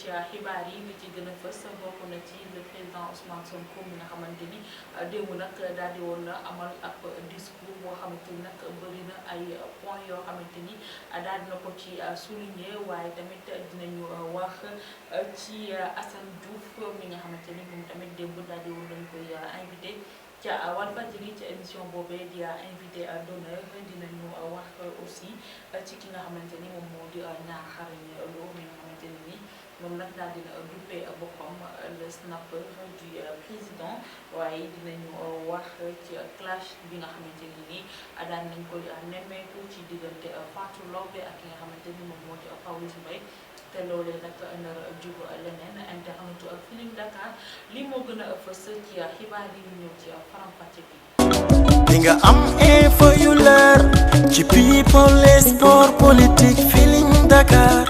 ci xibaar yi li ci gën a fës bokk na ci le président Ousmane Sonko mi nga xamante ni démb nag daal di woon amal ab discours boo xamante ni nag bëri na ay points yoo xamante ni daal dina ko ci souligner waaye tamit dinañu wax ci Assane Diouf mi nga xamante ni moom tamit démb daal di woon dañ koy invité ca Walfadjri ci émission boobee di invité d'honneur dinañu wax aussi ci ki nga xamante ni moom moo di Niakhar Lo mi nga xamante ni moom nag daal dina duppee boppam le snapper du président waaye dinañu wax ci clash bi nga xamante ni daan nañ koy nemmeeku ci diggante Fatou Laobé ak ki nga xamante ni moom moo di Pawlish Mbaye te loolee nag nar a jug leneen internet ak Feeling Dakar li moo gën a fës ci xibaar yi ñu ñëw ci faram-fàcce bi. di nga am info yu leer ci people et sport politique Feeling Dakar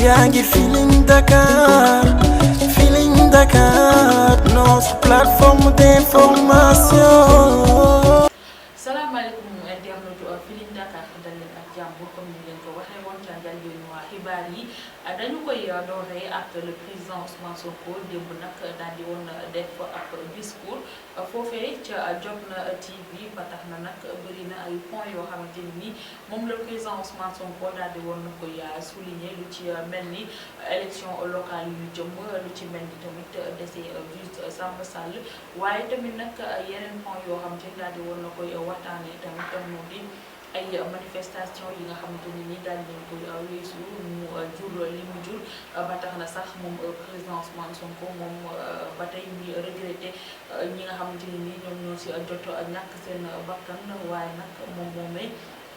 yaa ngi Feeling Dakar Feeling Dakar notre plateforme d'information. salaamaaleykum internetu Feeling Dakar dal leen ak jàmm comme ni leen ko waxee woon ca njëlbéenu xibaar yi dañu koy dooree ak le président Ousmane Sonko démb nag daal di woon def ab discours foofee ca Jotna TV ba tax na nag bëri na ay points yoo xamante ni moom le président Ousmane Sonko daal di woon koy souligner lu ci mel ni élection locale yu jëm lu ci mel ni tamit décès juste Samba Sall waaye tamit nag yeneen points yoo xamante ni daal di woon na koy waxtaanee tamit moo di ay manifestation yi nga xamante ni daal di koy weesu mu jur li mu jur ba tax na sax moom président Ousmane Sonko moom ba tey muy regretté ñi nga xamante ni ñoom ñoo si jot ñàkk seen bakkan waaye nag moom moomee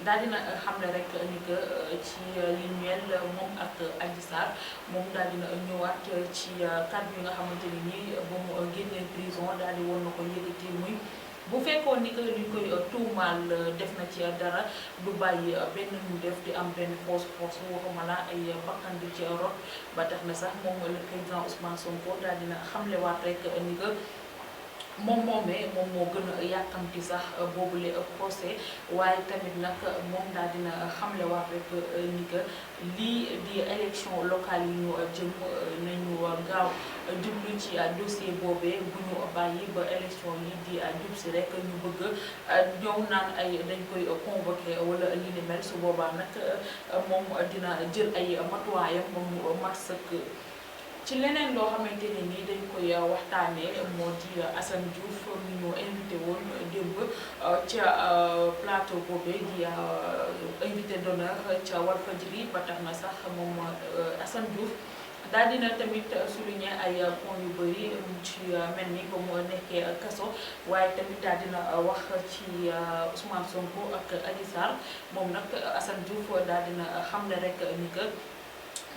daal dina xam ne rek ni que ci li ñeel moom ak Adji Sarr moom daal dina ñëwaat ci kàddu yi nga xamante ni ba mu génnee prison daal di woon na ko yëkkati muy. bu fekkoon ni que li ñu koy tuumaal def na ci dara du bàyyi benn ñu def di am benn poche waxuma la ay bakkan di ci rot ba tax na sax moom le président Ousmane Sonko daal dina xamlewaat rek ni que moom moomee moom moo gën a yàkkamti sax boobule procès waaye tamit nag moom daal dina xamlewaat rek ni que lii di élection locale yi ñu jëm nañu gaaw jublu ci dossier boobee bu ñu bàyyi ba élection yi di jub si rek ñu bëgg ñëw naan ay dañ koy convoqué wala li ni mel su boobaa nag moom dina jël ay matuwaayam moom mu mat sëkk. ci leneen loo xamante ne nii dañ koy waxtaanee moo di Assane Diouf mi ñu invité woon démb ca plateau boobee di invité d'honneur ca Walfadjri ba tax na sax moom Assane Diouf daal dina tamit souligner ay points yu bëri ci mel ni ba mu nekkee kaso waaye tamit daal dina wax ci Ousmane Sonko ak Adji Sarr moom nag Assane Diouf daal dina xamle rek ni que.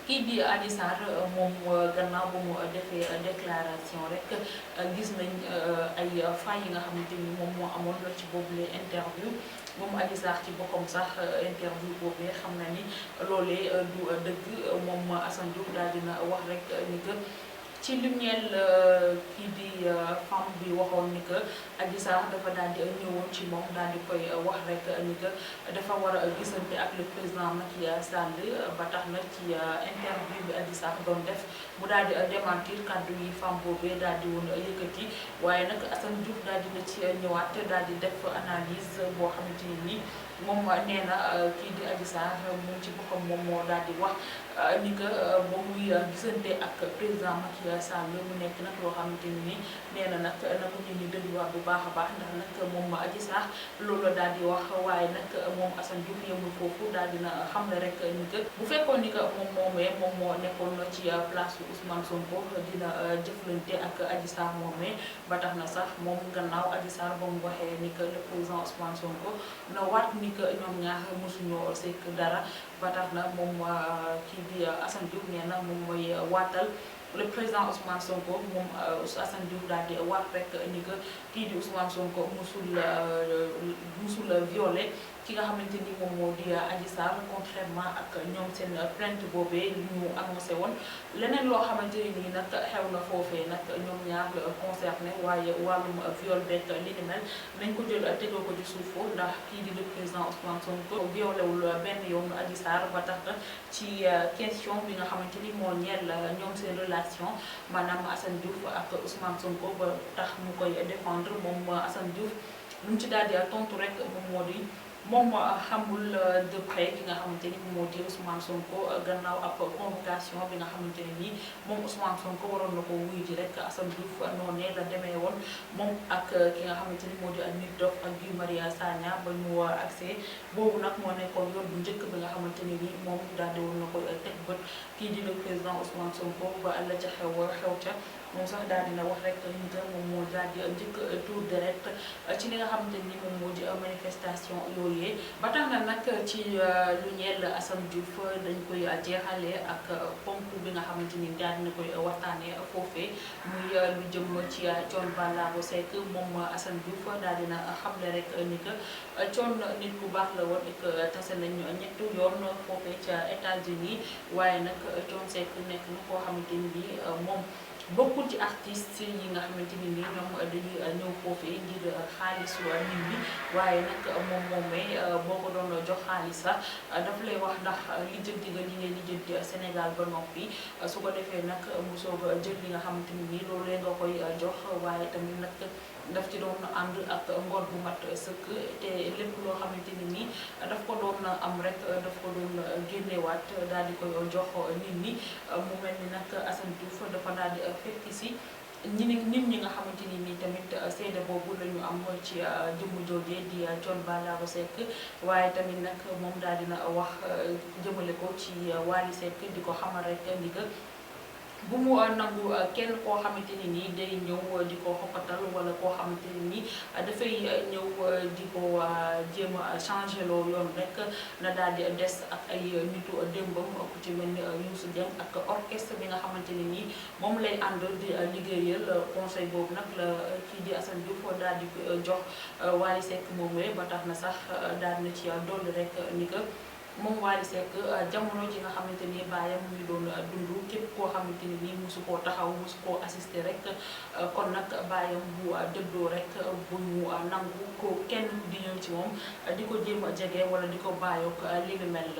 kii di Adji Sarr moom gannaaw ba mu defee déclaration rek gis nañ ay failles yi nga xamante ni moom moo amoon ci boobule interview moom Adji Sarr ci boppam sax interview boobee xam na ni loolee du dëgg moom Assane Diouf daal dina wax rek ni que ci lim ñeel kii di femme bi waxoon ni que Adji Sarr dafa daal di ñëwoon ci moom daal di koy wax rek ni que dafa war a gisante ak le président Macky Sall ba tax na ci interview bi Adji Sarr doon def mu daal di démentir kàddu yi femme boobee daal di woon yëkkati waaye nag Assane Diouf daal dina ci ñëwaat daal di def analyse boo xamante ni moom nee na kii di Adji Sarr moom ci boppam moom moo daal di wax ni que ba muy gisante ak président Macky Sall mu nekk nag loo xamante ni nee na nag na ko nit ñi dégluwaat bu baax a baax ndax nag moom Adji Sarr loolu la daal di wax waaye nag moom Assane Diouf yemul foofu daal dina xam ne rek ni que bu fekkoon ni que moom moomee moom moo nekkoon ci place Ousmane Sonko dina jëflante ak Adji Sarr moomee ba tax na sax moom gannaaw Adji Sarr ba mu waxee ni que le président Ousmane Sonko na waat ni que ñoom ñaar mosuñoo sekk dara ba tax na moom kii di Assane Diouf nee na moom mooy waatal le président Ousmane Sonko moom Assane Diouf daal di waat rek ni que kii di Ousmane Sonko musul violé ki nga xamante ni moom moo di Adji Sarr contrairement ak ñoom seen plainte boobee li ñu annoncé woon leneen loo xamante ni nag xew na foofee nag ñoom ñaar la concerné waaye wàllum viol beeg li ni mel nañ ko jël tegoo ko ci suufu ndax kii di le président Ousmane Sonko violewul benn yoon Adji Sarr ba tax ci question bi nga xamante ni moo ñeel ñoom seen relation maanaam Assane Diouf ak Ousmane Sonko ba tax mu koy défendre moom Assane Diouf lu mu ci daal di tontu rek moom moo di moom xamul de près ki nga xamante ni moo di Ousmane Sonko gannaaw ab convocation bi nga xamante ne nii moom Ousmane Sonko waroon na ko wuyu ji rek Assane Diouf noonee la demee woon moom ak ki nga xamante ni moo di Nit Doff ak Guy Marius Sagna ba ñu accès boobu nag moo nekkoon yoon bu njëkk bi nga xamante ne nii moom daal di woon na ko teg bët kii di le président Ousmane Sonko ba la ca xew ca moom sax daal dina wax rek ni que moom moo daal di njëkk tour direct ci li nga xamante ni moom moo di manifestation yooyee ba tax na nag ci lu ñeel Assane Diouf dañ koy jeexalee ak ponk bi nga xamante ni daal dina koy waxtaanee foofee muy lu jëm ci Thione Ballago Seck moom Assane Diouf daal dina xamle rek ni que Thione nit ku baax la woon ak tase nañu ñetti yoon foofee ca États-Unis waaye nag Thione Seck nekk na koo xamante ni moom bokkul ci artistes yi nga xamante ni nii ñoom dañuy ñëw foofee ngir xaalisu nit ñi waaye nag moom moomee boo ko doon jox xaalis sax daf lay wax ndax lijjanti nga li ngay lijjanti Sénégal ba noppi su ko defee nag mu soog a jël li nga xamante ni nii loolu nga koy jox waaye tamit nag daf ci doon ànd ak ngor bu mat sëkk te lépp loo xamante ni nii daf ko doon am rek daf ko doon génneewaat daal di koy jox nit ñi mu mel ni nag Assane Diouf dafa daal di fekk si nit ñi nga xamante ni nii tamit seede boobu la ñu am ci jëmm joojee di Thione Ballago Seck waaye tamit nag moom daal dina wax jëmale ko ci Wally Seck di ko xamal rek ni que bu mu nangu kenn koo xamante ni nii day ñëw di ko xokkatal wala koo xamante ni nii dafay ñëw di ko jéem a changé loo yoon rek na daal di des ak ay nitu démbam ku ci mel ni Youssou Dieng ak orchestre bi nga xamante ni nii moom lay ànd di liggéeyal conseil boobu nag la kii di Assane Diouf daal di jox Wally Seck moom ba tax na sax daal na ci dolli rek ni que moom Wally Seck jamono ji nga xamante ni baayam mu ngi doon dund képp koo xamante ni nii mosu koo taxaw mosu koo assister rek kon nag baayam bu dëddoo rek bu ñu nangu ko kenn di ñëw ci moom di ko jéem a jege wala di ko bàyyook li ni mel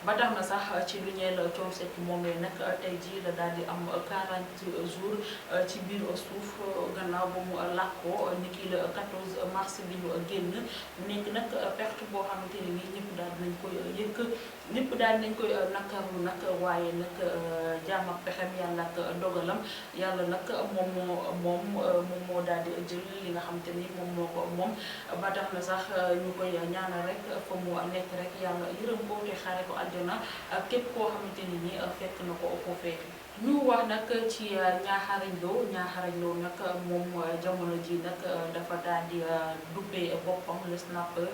ba tax na sax ci lu ñeel Thione Seck moomee nag tey jii la daal di am 40 jours ci biir suuf gannaaw ba mu làkkoo ni ki le 14 mars bi ñu génn nekk nag perte boo xamante ni nii ñëpp daal dinañ koy yëkk ñëpp daal nañ koy nakaru nag waaye nag jaam ak pexem yàlla ak dogalam yàlla nag moom moo daal di jël li nga xamante ni moom moo ko moom ba tax na sax ñu koy ñaanal rek fa mu nekk rek yàlla yërëm ko te xaare ko àjjana képp koo xamante ni ni fekk na ko foofee ñu wax nag ci Niakharañ Lo nag moom jamono ji nag dafa daal di dubbee boppam le snapper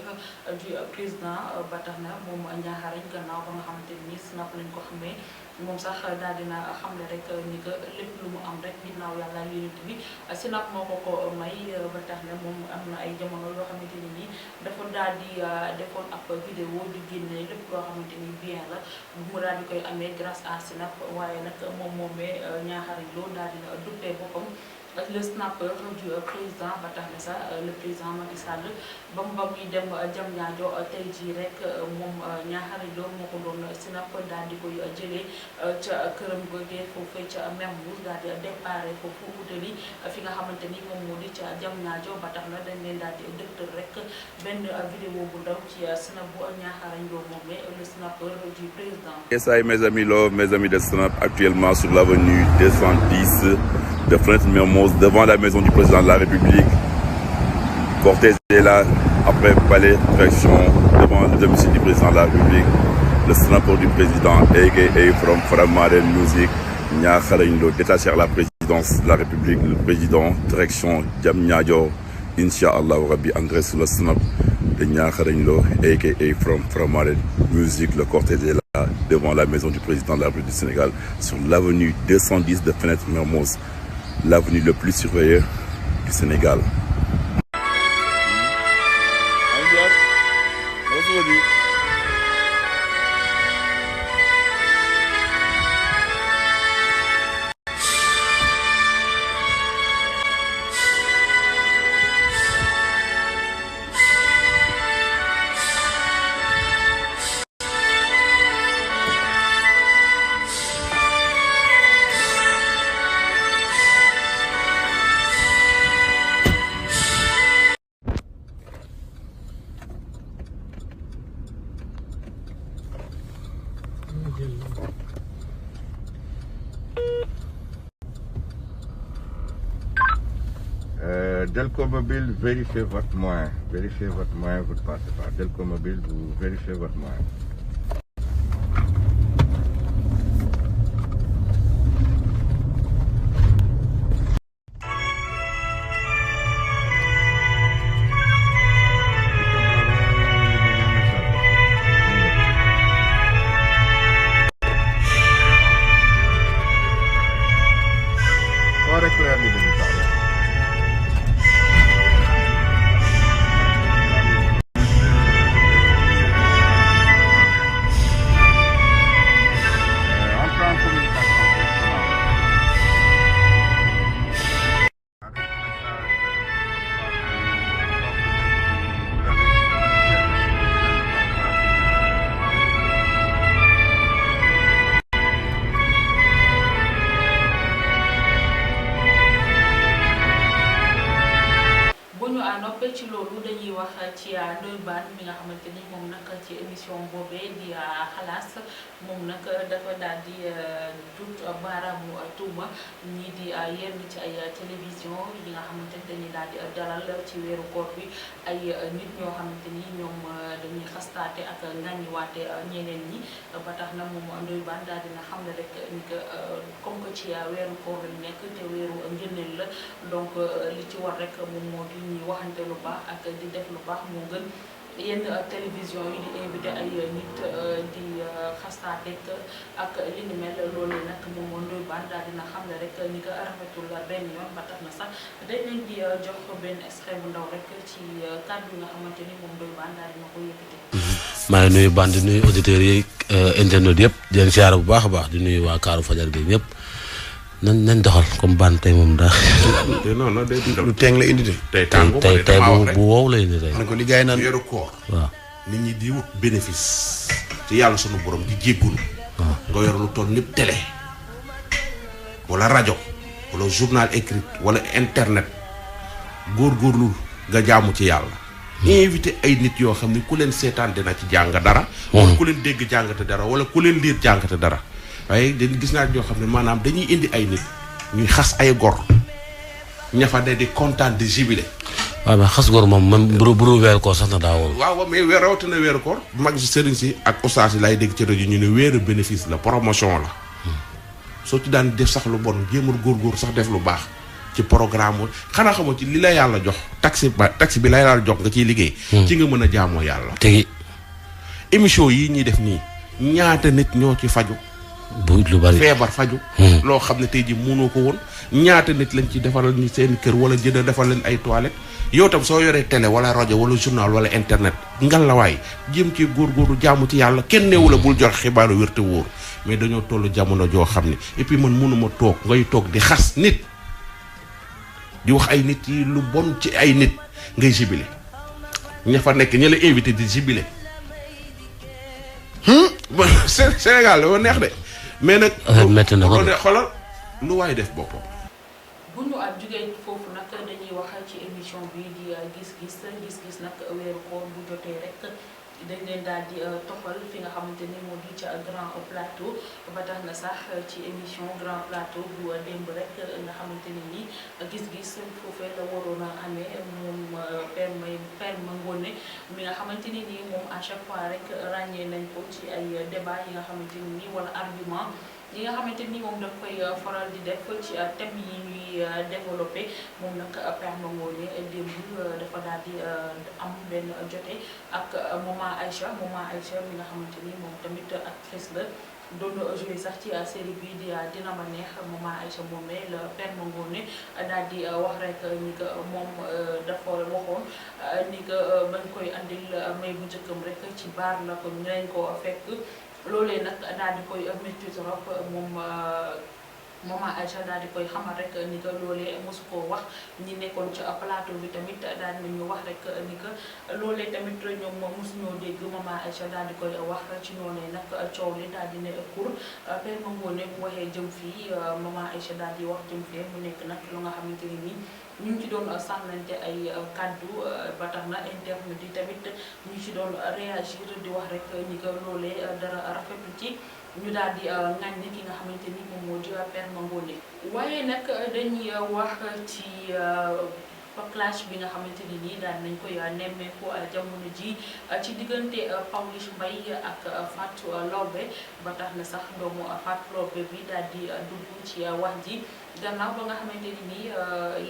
du président ba tax na moom Niakharañ gannaaw ba nga xamante ni snap lañ ko xamee moom sax daal dina xamle rek ni que lépp lu mu am rek ginnaaw yàlla yonent bi snap moo ko may ba tax na moom am na ay jamono yoo xamante ni nii dafa daal di defoon ab vidéo di génne lépp loo xamante ni bien la mu daal di koy amee grâce à snap waaye nag moomee Niakharañ Lo daal dina duppee boppam le snapper du président ba tax na sax le président Macky Sall ba muy dem Diamniadio tey jii rek moom Niakharañ Lo moo ko doon snap daal di koy jëlee ca këram googee foofee ca Mermoz daal di déparé foofu utali fi nga xamante ni moom moo di ca Diamniadio ba tax na dañ leen daal di dëgtal rek benn vidéo bu ndaw ci snap bu Niakharañ Lo moomee le snapper du président. Et ça, mes amis Lo, mes amis de Snap, actuellement sur l'avenue 210 de Fenêtre Mermoz, devant la maison du président de la République. Cortège est là, après palais, direction, devant le domicile du président de la République. Le snapper du président, a.k.a. from Faramaren Music, Niakharañ Lo, détaché à la présidence de la République, le président, direction, Diamniadio, Inch'Allah Rabbi, André sur le snap de Niakharañ Lo, a.k.a. from Faramaren Music. Le cortège est là, devant la maison du président de la République du Sénégal, sur l'avenue 210 de Fenêtre Mermoz, l'avenue le plus surveillée du Sénégal. Delco Mobile, vérifiez votre moyen. Vérifiez votre moyen, vous ne passez pas. Delco Mobile, vous vérifiez votre moyen. Fora clair di militare. Entra en comunicación personal. noppee ci loolu dañuy wax ci Ndoye Bane mi nga xamante ni moom nag ci émission boobee di xalaas moom nag dafa daal di dut baaraamu tuuma ñii di yenn ci ay télévision yi nga xamante ni dañuy daal di dalal ci weeru koor bi ay nit ñoo xamante ni ñoom dañuy xastaate ak ngaññiwaate ñeneen ñi ba tax na moom Ndoye Bane daal dina xam ne rek ni que comme que ci weeru koor lañ nekk te weeru ngëneel la donc li ci war rek moom moo di ñuy waxante lu baax ak di def lu baax moo gën yenn télévision yi di invité ay nit di xastaate ak li ni mel loolu nag moom Ndoye Bane daal dina xam ne rek ni ko rafetul benn yoon ba tax na sax dañ leen di jox benn extrait bu ndaw rek ci kàddu yi nga xamante ni moom Ndoye Bane daal dina ko yëkkati. maa ngi nuyu Bane di nuyu auditeurs yi internet yëpp di leen siyaare bu baax a baax di nuyu waa Kaaru Fajar gi ñëpp nañ doxal comme Bane tey moom daa. non non day dundal lu teeng la indi de. tey tàngu tey bu wow la indi tey. xam ko li gars yi naan weeru koor. waaw nit ñi di wut bénéfice. ci yàlla sunu borom di jéggulu. nga yor lu toll lépp télé. wala rajo. wala journal écrit wala internet. góorgóorlu nga jaamu ci yàlla. invité ay nit yoo xam ne ku leen seetaan dina ci jàng dara. wala ku leen dégg jàngate dara wala ku leen liir jàngate dara. waaye dañu gis naa ñoo xam ne maanaam dañuy indi ay nit ñuy xas ay gor ñafa de di kontaan di jubilé. waaw mais xas gor moom même bu weeru koor sax na daa wóor. waaw mais rawatina weeru koor mag si sëriñ si ak ustaas yi laay dégg ci rajo ñu ne weeru bénéfice la promotion la. soo ci daan def sax lu bon jéemal góor sax def lu baax ci programme xanaa xamoo ci li la yàlla jox taxi bi la yàlla jox nga ciy liggéey. ci nga mën a jaamoo yàlla. tegi émission yii ñuy def nii ñaata nit ñoo ci faju bu lu bari feebar faju loo xam ne tey ji mënoo ko woon ñaata nit lañ ci defaral ni seen kër wala jënd defal leen ay toilettes yow tam soo yoree télé wala rajo wala journal wala internet ngal la waay jéem ci góorgóorlu jaamu ci yàlla kenn neewu la bul jox xibaaru wér te wóor mais dañoo toll jamono joo xam ne et puis man mënuma toog ngay toog di xas nit di wax ay nit yi lu bon ci ay nit ngay jibile ña fa nekk ña la invité di jibile Sénégal dafa neex de mais nag métti na ko de xoolal lu waay def boppam. bu ñu at jugee foofu nag dañuy wax ci émission bi di gis-gis nag weeru koor bu jotee rek dañ leen daal di toxal fi nga xamante ni moo di ca grand plateau ba tax na sax ci émission grand plateau bu démb rek nga xamante ni nii gis-gis foofee la waroon a amee moom Père Mangone mi nga xamante ni nii moom à chaque fois rek ràññee nañ ko ci ay débat yi nga xamante ni nii wala argument yi nga xamante ni moom daf koy faral di def ci thème yi ñuy développé moom nag Père Mangone démb dafa daal di am benn jote ak maman Aïcha mi nga xamante ni moom tamit actrice la doon joué sax ci série bi di Dina Ma Neex maman Aïcha moomee la Père Mangone daal di wax rek ni que moom dafa waxoon ni que bañ koy andil may bu njëkkam rek ci baar la ko ñu ko fekk loolee nag daal di koy métti trop moom maman Aïcha daal di koy xamal rek ni que loolee mosu koo wax ñi nekkoon ci plateau bi tamit daal nañu wax rek ni que loolee tamit ñoom mosuñoo dégg maman Aïcha daal di koy wax ci noonee nag coow li daal di ne pour Père Mangone bu waxee jëm fii maman Aïcha daal di wax jëm fii mu nekk nag lu nga xamante ni nii ñu ngi ci doon sànnante ay kaddu ba tax na internet yi tamit ñu ci doon réagir di wax rek ni que loolee dara rafetu ci ñu daal di ŋàññi ki nga xamante ni moom moo di Père Mangone waaye nag dañuy wax ci clash bi nga xamante ni nii daan nañ koy nemmeeku jamono ji ci diggante Pawlish Mbaye ak Fatou Laobé ba tax na sax doomu Fatou Laobé bi daal di dugg ci wax ji gannaaw ba nga xamante ni nii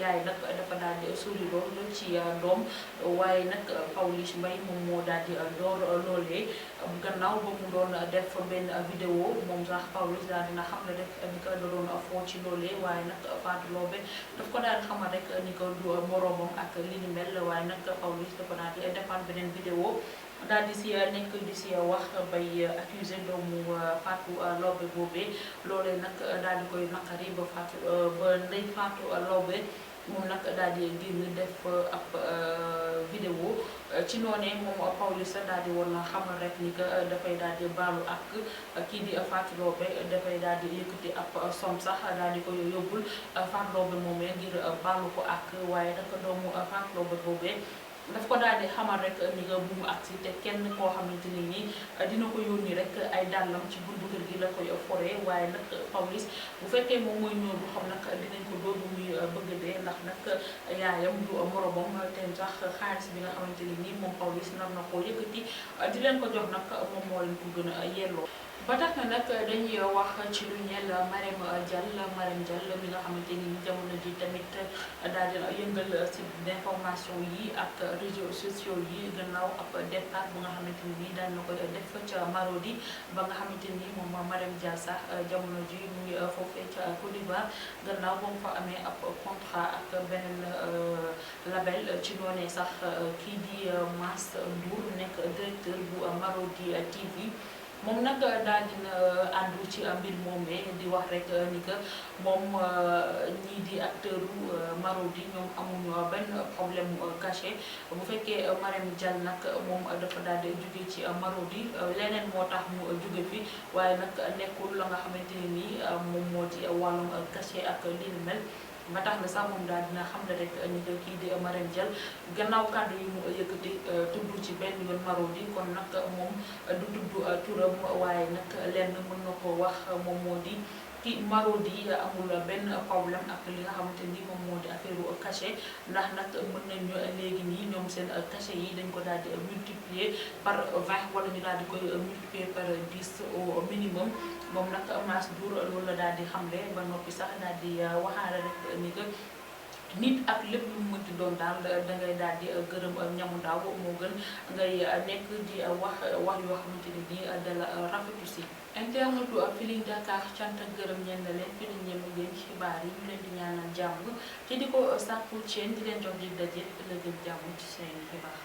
yaay nag dafa daal di sori lool ci doom waaye nag Pawlish Mbaye moom moo daal di door loolee gannaaw ba mu doon def benn vidéo moom sax Pawlish daal dina xam ne rek ni ko da doon foo ci loolee waaye nag Fatou Laobé daf ko daan xamal rek ni ko du moroomam ak li ni mel waaye nag Pawlish dafa daal di defaat beneen vidéo daal di si nekk di si wax bay accusé doomu Fatou Laobé boobee loolee nag daal di koy naqari ba ndey Fatou Laobé moom nag daal di génn def ab vidéo ci noonee moom Pawlish daal di woon xamal rek ni que dafay daal di baalu ak kii di Fatou Laobé dafay daal di yëkkati ab somme sax daal di koy yóbbul Fatou Laobé moomee ngir baalu ko ak waaye nag doomu Fatou Laobé boobee daf ko daal di xamal rek ni nga bu mu agsi te kenn koo xamante ni nii dina ko yónni rek ay dàllam ci buntu kër gi la koy foree waaye nag Pawlish bu fekkee moom mooy ñëw du xam nag dinañ ko dóor bu muy bëgg dee ndax nag yaayam du moromam te sax xaalis bi nga xamante ni nii moom Pawlish nar na koo yëkkati di leen ko jox nag moom moo leen ko gën a yelloo. ba tax na nag dañuy wax ci lu ñeel Marème Dial mi nga xamante ni jamono ji tamit daal di yëngal site d'information yi ak réseaux sociaux yi gannaaw ab départ bu nga xamante ni daan na koy def ca Marodi ba nga xamante ni moom Marème Dial sax jamono ji muy foofee ca Côte d'Ivoire gannaaw ba mu fa amee ab contrat ak beneen label ci noonee sax kii di Mass Ndour nekk directeur bu Marodi TV. moom nag daal dina àndu ci mbir moomee di wax rek ni que moom ñii di acteur Marodi ñoom amuñu benn problème caché bu fekkee Marème Dial nag moom dafa daal di jóge ci Marodi leneen moo tax mu jóge fi waaye nag nekkul la nga xamante ne nii moom moo di wàllum caché ak li ni mel. ba tax na sax moom daal dina xam ne rek ni que kii di Marème Dial gannaaw kàddu yi mu yëkkati tudd ci benn yoon Marodi kon nag moom du tudd turam waaye nag lenn mën na ko wax moom moo di ki Marodi amul benn problème ak li nga xamante ni moom moo di affaire cachet ndax nag mën nañu léegi nii ñoom seen cachet yi dañ ko daal di multiplier par 20 wala ñu daal di koy multiplier par 10 au minimum. moom nag Mass Ndour loolu la daal di xamle ba noppi sax daal di waxaale rek ni que nit ak lépp lu mu mënti doon daal dangay daal di gërëm ñamu ndaaw moo gën ngay nekk di wax yoo xamante ni nii dala rafetu si. internetu Feeling Dakar cant ak gërëm ñeen na leen fi lañ ñem leen xibaar yi ñu leen di ñaanal jàmm te di ko sàkku ci di leen jox di daje ëllëg jàmm ci seen xibaar.